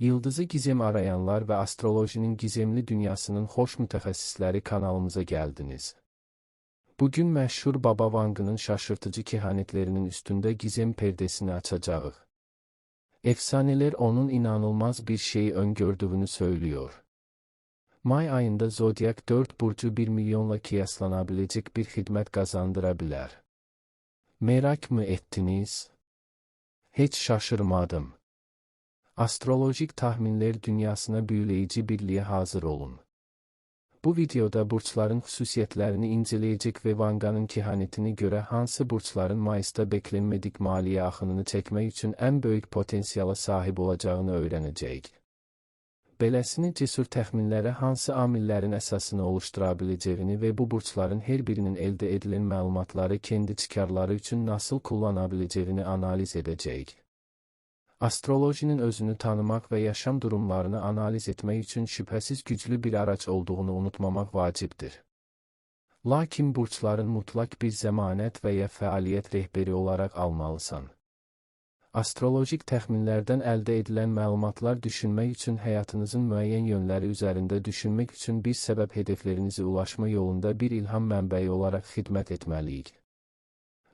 Yıldızı gizem arayanlar ve astrolojinin gizemli dünyasının hoş mütəxəssisləri kanalımıza geldiniz. Bugün məşhur Baba Vang'ın şaşırtıcı kehanetlerinin üstünde gizem perdesini açacağız. Efsaneler onun inanılmaz bir şeyi öngördüğünü söylüyor. May ayında Zodyak 4 burcu 1 milyonla kıyaslanabilecek bir hizmet kazandırabilir. Merak mı ettiniz? Hiç şaşırmadım. Astrolojik tahminler dünyasına büyüleyici birliğe hazır olun. Bu videoda burçların xüsusiyyətlərini inceleyecek ve Vang'ın kehanetine göre hansı burçların Mayıs'ta beklenmedik maliye axınını çekmek için en büyük potansiyala sahip olacağını öğreneceğiz. Beləsini cesur təxminlərə hansı amillərin əsasını oluşturabileceğini ve bu burçların her birinin elde edilen məlumatları kendi çıkarları için nasıl kullanabileceğini analiz edeceğiz. Astrolojinin özünü tanımak ve yaşam durumlarını analiz etmek için şüphesiz güçlü bir araç olduğunu unutmamak vacibdir. Lakin burçların mutlak bir zəmanət və ya fəaliyyət rehberi olarak almalısan. Astrolojik təxminlərdən əldə edilen məlumatlar düşünmək üçün həyatınızın müəyyən yönləri üzərində düşünmək üçün bir səbəb hedeflerinize ulaşma yolunda bir ilham mənbəyi olarak xidmət etməliyik.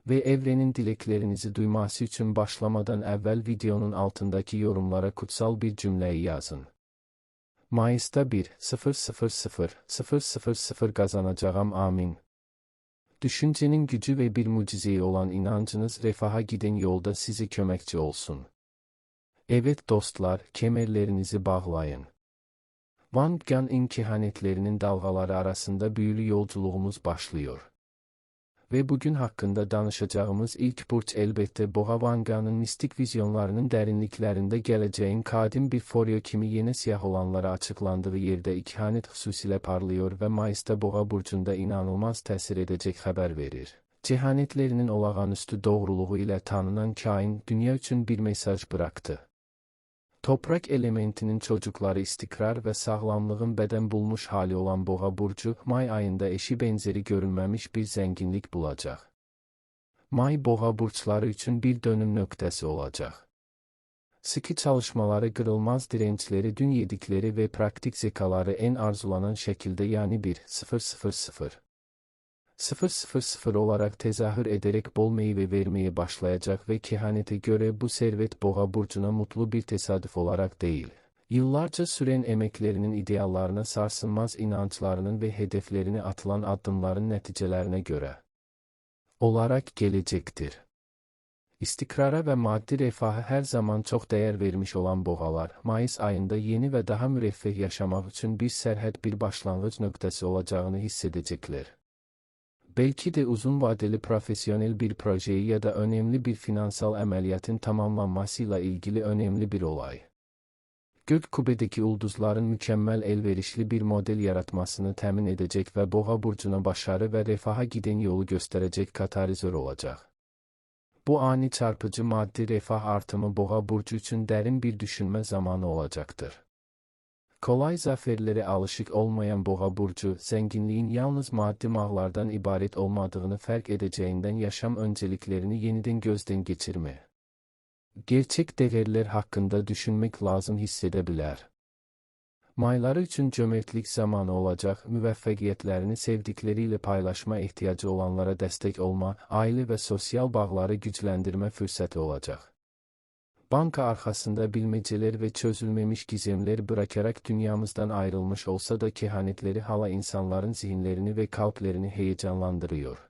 Ve evrenin dileklerinizi duyması için başlamadan evvel videonun altındaki yorumlara kutsal bir cümleyi yazın. Mayıs'ta 1.000.000 kazanacağım amin. Düşüncenin gücü ve bir mucizeye olan inancınız refaha giden yolda size kömekçi olsun. Evet dostlar, kemerlerinizi bağlayın. Vang'ın kehanetlerinin dalgaları arasında büyülü yolculuğumuz başlıyor. Ve bugün hakkında danışacağımız ilk burç elbette Boğa Vang'ın mistik vizyonlarının derinliklerinde geleceğin kadim bir foryo kimi yeni siyah olanlara açıklandığı yerde kehanet xüsusilə parlıyor ve Mayıs'ta Boğa burcunda inanılmaz təsir edecek haber verir. Kehanetlerinin olağanüstü doğruluğu ile tanınan kain dünya için bir mesaj bıraktı. Toprak elementinin çocukları istikrar ve sağlamlığın beden bulmuş hali olan Boğa burcu, May ayında eşi benzeri görülmemiş bir zenginlik bulacak. May Boğa burçları için bir dönüm nöqtəsi olacak. Sıkı çalışmaları, kırılmaz dirençleri, dün yedikleri ve praktik zekaları en arzulanan şekilde yani 1.000 olarak tezahür ederek bol meyve vermeye başlayacak ve kehanete göre bu servet Boğa burcuna mutlu bir tesadüf olarak değil, yıllarca süren emeklerinin ideallarına, sarsılmaz inançlarının ve hedeflerine atılan adımların neticelerine göre olarak gelecektir. İstikrara ve maddi refaha her zaman çok değer vermiş olan boğalar, Mayıs ayında yeni ve daha müreffeh yaşamak için bir serhət, bir başlangıç nöqtəsi olacağını hissedecekler. Belki de uzun vadeli profesyonel bir projeyi ya da önemli bir finansal ameliyatın tamamlanmasıyla ilgili önemli bir olay. Gök kubbedeki ulduzların mükemmel elverişli bir model yaratmasını temin edecek ve Boğa burcuna başarı ve refaha giden yolu gösterecek katalizör olacak. Bu ani çarpıcı maddi refah artımı Boğa burcu için derin bir düşünme zamanı olacaktır. Kolay zaferlere alışık olmayan Boğa burcu, zenginliğin yalnız maddi mallardan ibaret olmadığını fark edeceğinden yaşam önceliklerini yeniden gözden geçirme. Gerçek değerler hakkında düşünmek lazım hissedebilir. Mayları için cömertlik zamanı olacak, müvəffəqiyyətlərini sevdikleriyle paylaşma ihtiyacı olanlara destek olma, aile ve sosyal bağları güçlendirme fırsatı olacak. Banka arkasında bilmeceler ve çözülmemiş gizemler bırakarak dünyamızdan ayrılmış olsa da kehanetleri hala insanların zihinlerini ve kalplerini heyecanlandırıyor.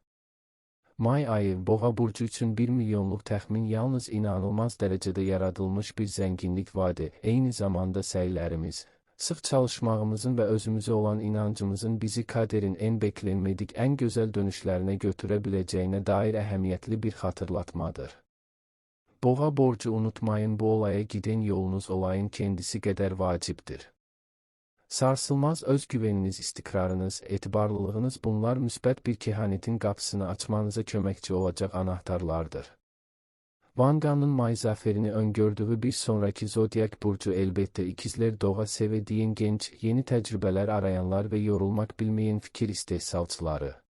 May ayı Boğa burcu için 1 milyonluk təxmin yalnız inanılmaz derecede yaratılmış bir zenginlik vaadi, aynı zamanda səylərimiz, sıx çalışmağımızın ve özümüze olan inancımızın bizi kaderin en beklenmedik, en güzel dönüşlerine götürebileceğine dair əhəmiyyətli bir hatırlatmadır. Boğa borcu unutmayın, bu olaya giden yolunuz olayın kendisi kadar vaciptir. Sarsılmaz özgüveniniz, istikrarınız, etibarlılığınız bunlar müsbət bir kehanetin kapısını açmanıza köməkçi olacak anahtarlardır. Vang'ın May zaferini öngördüğü bir sonraki zodyak burcu elbette ikizler Boğa sevdiğin genç, yeni tecrübeler arayanlar ve yorulmak bilmeyen fikir istehsalçıları.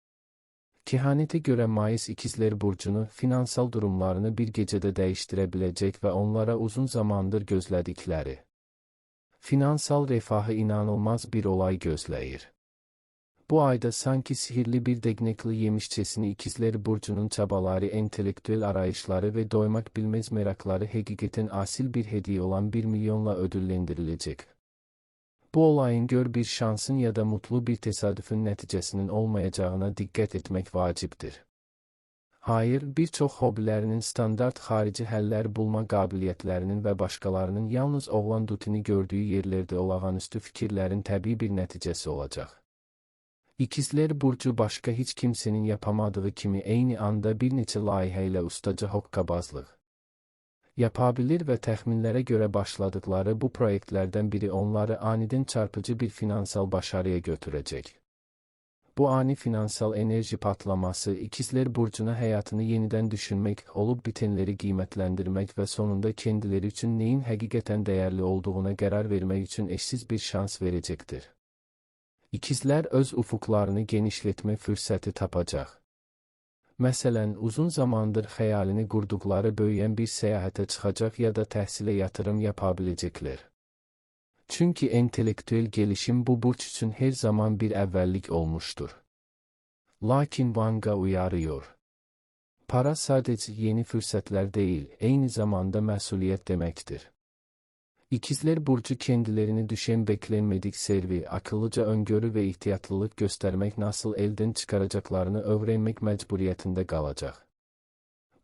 Kehanete göre Mayıs ikizler burcunu, finansal durumlarını bir gecede değiştirebilecek ve onlara uzun zamandır gözledikleri Finansal refahı inanılmaz bir olay gözləyir. Bu ayda sanki sihirli bir degnekli yemişçesini İkizler Burcu'nun çabaları, entelektüel arayışları ve doymak bilmez merakları hakikaten asil bir hediye olan 1 milyonla ödüllendirilecek. Bu olayın gör bir şansın ya da mutlu bir tesadüfün neticesinin olmayacağına dikkat etmek vaciptir. Hayır, birçok hobilerinin standart harici həller bulma qabiliyyətlərinin və başqalarının yalnız oğlan dutini gördüyü yerlərdə olağanüstü fikirlərin təbii bir nəticəsi olacaq. İkizler Burcu başka hiç kimsenin yapamadığı kimi eyni anda bir neçə layihə ilə ustaca hokkabazlıq yapabilir və təxminlərə görə başladıkları bu proyektlərdən biri onları aniden çarpıcı bir finansal başarıya götürəcək. Bu ani finansal enerji patlaması İkizler Burcu'na hayatını yeniden düşünmek, olup bitenleri qiymətləndirmək və sonunda kendileri üçün neyin həqiqətən dəyərli olduğuna qərar vermək üçün eşsiz bir şans verəcəkdir. İkizler öz ufuklarını genişletme fırsatı tapacaq. Məsələn, uzun zamandır xəyalini qurduqları böyüyən bir səyahətə çıxacaq ya da təhsilə yatırım yapabilecekler. Çünkü entelektüel gelişim bu burç için her zaman bir əvvəllik olmuştur. Lakin Vanga uyarıyor. Para sadece yeni fırsatlar değil, aynı zamanda məsuliyyət demektir. İkizler Burcu kendilerini düşen beklenmedik servi, akıllıca öngörü ve ihtiyatlılık göstermek nasıl elden çıkaracaklarını öğrenmek mecburiyetinde kalacak.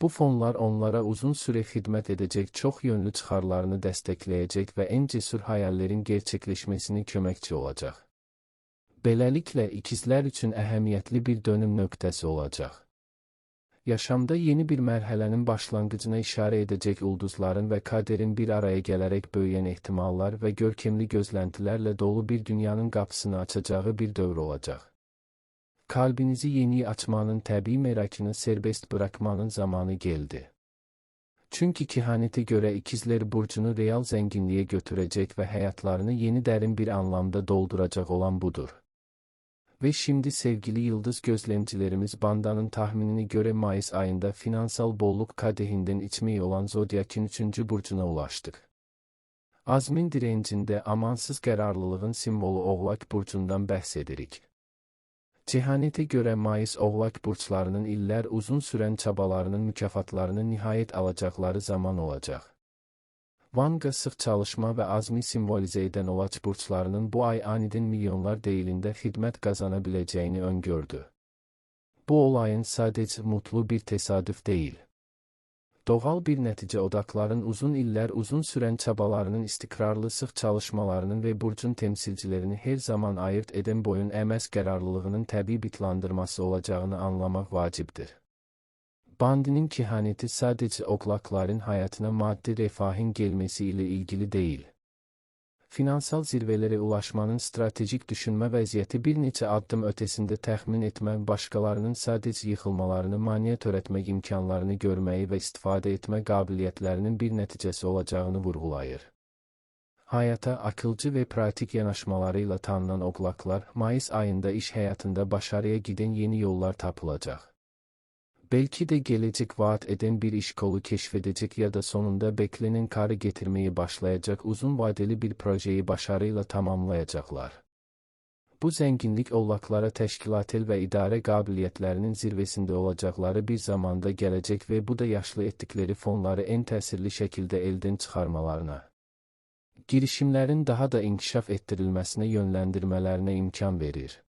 Bu fonlar onlara uzun süre hizmet edecek, çok yönlü çıkarlarını destekleyecek ve en cesur hayallerin gerçekleşmesini köməkçi olacak. Beləliklə, ikizler için əhəmiyyətli bir dönüm nöqtəsi olacak. Yaşamda yeni bir mərhələnin başlangıcına işarə edəcək ulduzların və kaderin bir araya gələrək böyüyən ehtimallar və görkemli gözləntilərlə dolu bir dünyanın qapısını açacağı bir dövr olacaq. Kalbinizi yeni açmanın, təbii merakını serbest bırakmanın zamanı geldi. Çünkü kehanete göre İkizler Burcu'nu real zenginliğe götürecek ve hayatlarını yeni derin bir anlamda dolduracak olan budur. Ve şimdi sevgili yıldız gözlemcilerimiz, bandanın tahminini göre Mayıs ayında finansal bolluk kadehinden içmeyi olan Zodyak'ın 3. burcuna ulaştık. Azmin direncinde amansız kararlılığın simvolu Oğlak burcundan bahsedirik. Kehanete göre Mayıs Oğlak burçlarının iller uzun süren çabalarının mükafatlarını nihayet alacakları zaman olacak. Vanga sık çalışma ve azmi simbolize eden Oğlak burçlarının bu ay aniden milyonlar değilinde hizmet kazanabileceğini öngördü. Bu olayın sadece mutlu bir tesadüf değil. Doğal bir netice, odakların uzun iller uzun süren çabalarının, istikrarlı sık çalışmalarının ve burcun temsilcilerini her zaman ayırt eden boyun eğmez kararlılığının təbii bitlandırması olacağını anlamak vaciptir. Bandinin kehaneti sadece oğlakların hayatına maddi refahın gelmesi ile ilgili değil. Finansal zirvelere ulaşmanın stratejik düşünme vəziyyəti bir neçə addım ötesinde təxmin etmək, başqalarının sadece yıxılmalarını maneə törətmək imkanlarını görməyi və istifadə etmə qabiliyyətlərinin bir nəticəsi olacağını vurğulayır. Hayata akılcı ve pratik yanaşmalarıyla tanınan oğlaklar, Mayıs ayında iş hayatında başarıya giden yeni yollar tapılacak. Belki de gelecek vaat eden bir iş kolu keşfedecek ya da sonunda beklenen karı getirmeyi başlayacak uzun vadeli bir projeyi başarıyla tamamlayacaklar. Bu zenginlik oğlaklara teşkilatel ve idare kabiliyetlerinin zirvesinde olacakları bir zamanda gelecek ve bu da yaşlı ettikleri fonları en təsirli şekilde elden çıkarmalarına, girişimlerin daha da inkişaf ettirilmesine yönlendirmelerine imkan verir.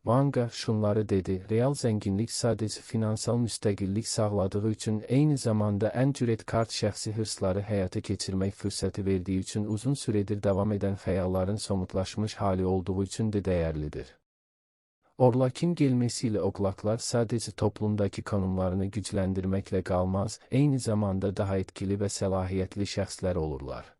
Vanga şunları dedi: real zenginlik sadece finansal müstəqillik sağladığı için, eyni zamanda en cüretkar şəxsi hırsları hayata geçirmek fırsatı verdiği için, uzun süredir devam eden xəyalların somutlaşmış hali olduğu için de değerlidir. Oğlak'ın gelmesiyle oğlaklar sadece toplumdaki konumlarını güçlendirmekle kalmaz, eyni zamanda daha etkili ve səlahiyetli şəxslər olurlar.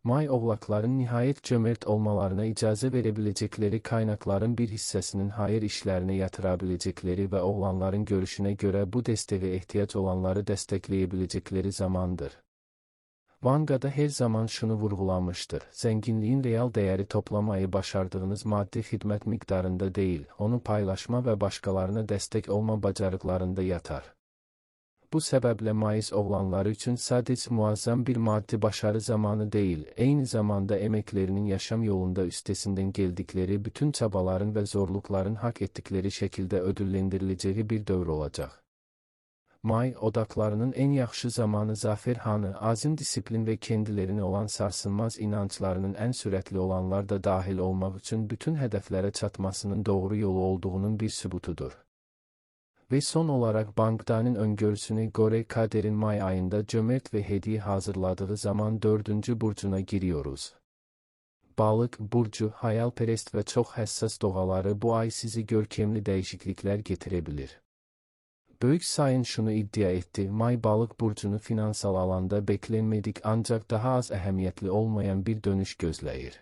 May oğlakların nihayet cömert olmalarına icazə verebilecekleri kaynakların bir hissəsinin hayır işlerine yatırabilecekleri ve oğlanların görüşüne göre bu desteğe ihtiyaç olanları destekleyebilecekleri zamandır. Vanga da her zaman şunu vurgulamıştır: zenginliğin real değeri toplamayı başardığınız maddi hizmet miktarında değil, onu paylaşma ve başkalarına destek olma bacarıklarında yatar. Bu səbəblə Mayıs oğlanları üçün sadəcə muazzam bir maddi başarı zamanı deyil, eyni zamanda eməklərinin yaşam yolunda üstesindən gəldikləri bütün çabaların və zorluqların hak etdikləri şəkildə ödüllendiriləcəyi bir dövr olacaq. May odaklarının en yaxşı zamanı zafer hanı, azim disiplin ve kendilerine olan sarsılmaz inançlarının en süratli olanlar da dahil olmak için bütün hedeflere çatmasının doğru yolu olduğunun bir sübutudur. Ve son olarak Bankdan'ın öngörüsüne göre kaderin May ayında cömert ve hediye hazırladığı zaman 4. burcuna giriyoruz. Balık burcu, hayalperest ve çok hassas doğaları bu ay sizi görkemli değişiklikler getirebilir. Böyük sayın şunu iddia etti, May balık burcunu finansal alanda beklenmedik ancak daha az ehemmiyetli olmayan bir dönüş gözləyir.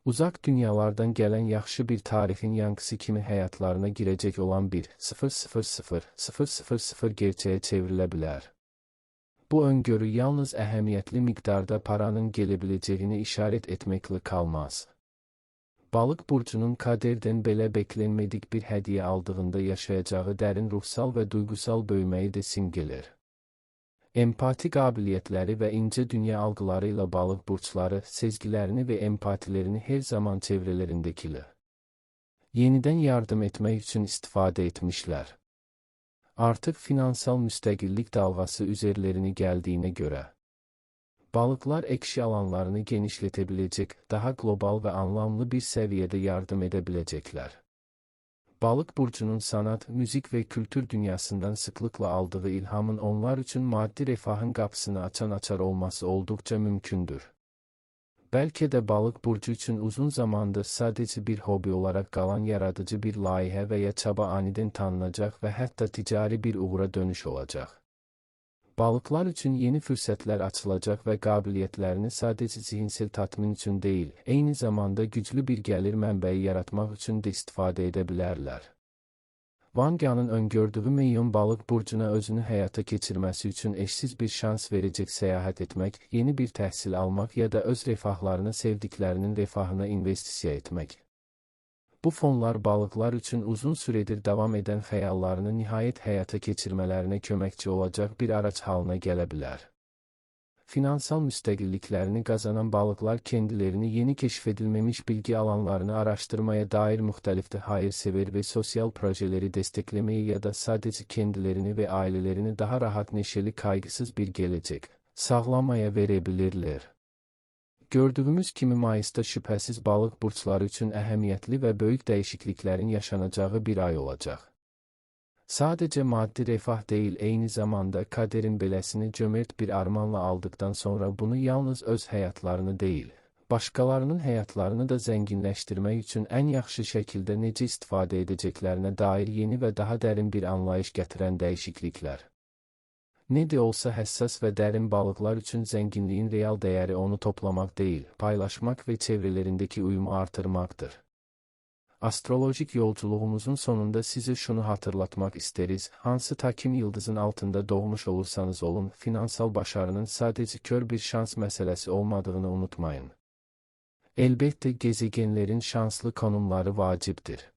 Uzak dünyalardan gelen yaxşı bir tarixin yankısı kimi həyatlarına girecek olan bir 000 gerçeğe çevrilə bilər. Bu öngörü yalnız ehemmiyetli miktarda paranın gelebileceğini işaret etmekle kalmaz. Balık burcunun kaderden belə beklenmedik bir hediye aldığında yaşayacağı dərin ruhsal ve duygusal böyüməyi de simgeler. Empati qabiliyyətləri və incə dünya algılarıyla balık burçları, sezgilərini və empatilerini her zaman çevrelerindekili yeniden yardım etmək üçün istifadə etmişlər. Artık finansal müstəqillik dalğası üzerlerini geldiğine göre, balıklar ekşi alanlarını genişletebilecek, daha global ve anlamlı bir seviyede yardım edebilecekler. Balık burcunun sanat, müzik ve kültür dünyasından sıklıkla aldığı ilhamın onlar için maddi refahın kapısını açar olması oldukça mümkündür. Belki de balık burcu için uzun zamandır sadece bir hobi olarak kalan yaratıcı bir layihə veya çaba aniden tanınacak ve hatta ticari bir uğura dönüş olacak. Balıklar için yeni fürsətlər açılacak ve qabiliyyətlərini sadece zihinsel tatmin için değil, eyni zamanda güçlü bir gəlir mənbəyi yaratmaq için de istifadə edə bilərlər. Vanganın öngördüğü milyon balık burcuna özünü həyata keçirməsi için eşsiz bir şans verecek seyahat etmek, yeni bir təhsil almak ya da öz refahlarını sevdiklərinin refahına investisiya etmek. Bu fonlar balıklar için uzun süredir devam eden xəyallarını nihayet hayata keçirmələrine köməkçi olacak bir araç haline gelebilir. Finansal müstəqilliklərini kazanan balıklar kendilerini yeni keşfedilmemiş bilgi alanlarını araştırmaya dair müxtəlif hayırsever ve sosyal projeleri desteklemeyi ya da sadece kendilerini ve ailelerini daha rahat, neşeli, kaygısız bir gelecek sağlamaya verebilirler. Gördüğümüz kimi Mayıs'ta şüphesiz balık burçları için ehemmiyetli ve büyük değişikliklerin yaşanacağı bir ay olacak. Sadece maddi refah değil, eyni zamanda kaderin beləsini cömert bir armağanla aldıktan sonra bunu yalnız öz həyatlarını değil, başkalarının həyatlarını da zenginleştirmek için en yaxşı şekilde necə istifadə edeceklerine dair yeni ve daha derin bir anlayış getiren değişiklikler. Ne de olsa hassas ve derin balıklar için zenginliğin real değeri onu toplamak değil, paylaşmak ve çevrelerindeki uyumu artırmaktır. Astrolojik yolculuğumuzun sonunda size şunu hatırlatmak isteriz, hansı takim yıldızın altında doğmuş olursanız olun, finansal başarının sadece kör bir şans meselesi olmadığını unutmayın. Elbette gezegenlerin şanslı konumları vaciptir.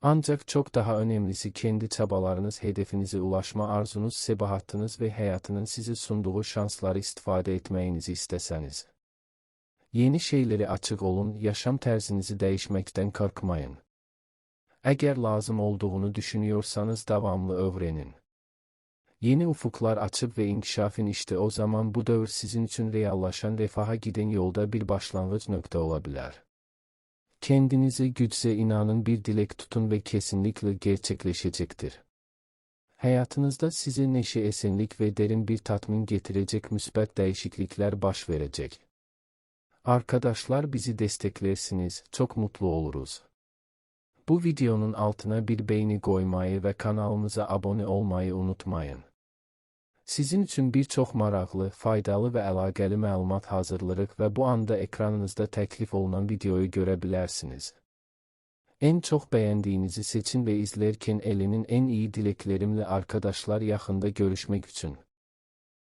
Ancak çok daha önemlisi kendi çabalarınız, hedefinize ulaşma arzunuz, sebahatınız ve hayatının size sunduğu şansları istifade etmeyinizi isteseniz. Yeni şeyleri açık olun, yaşam terzinizi değişmekten korkmayın. Eğer lazım olduğunu düşünüyorsanız devamlı öğrenin. Yeni ufuklar açıp ve inkişafın işte o zaman bu dövr sizin için reallaşan refaha giden yolda bir başlangıç nokta olabilir. Kendinize güçse inanın, bir dilek tutun ve kesinlikle gerçekleşecektir. Hayatınızda size neşe, esenlik ve derin bir tatmin getirecek müsbət değişiklikler baş verecek. Arkadaşlar, bizi desteklersiniz, çok mutlu oluruz. Bu videonun altına bir beğeni koymayı ve kanalımıza abone olmayı unutmayın. Sizin için birçok maraqlı, faydalı ve əlaqəli məlumat hazırlarıq ve bu anda ekranınızda təklif olunan videoyu görebilirsiniz. En çok beğendiğinizi seçin ve izlerken elinin en iyi dileklerimle arkadaşlar, yakında görüşmek için.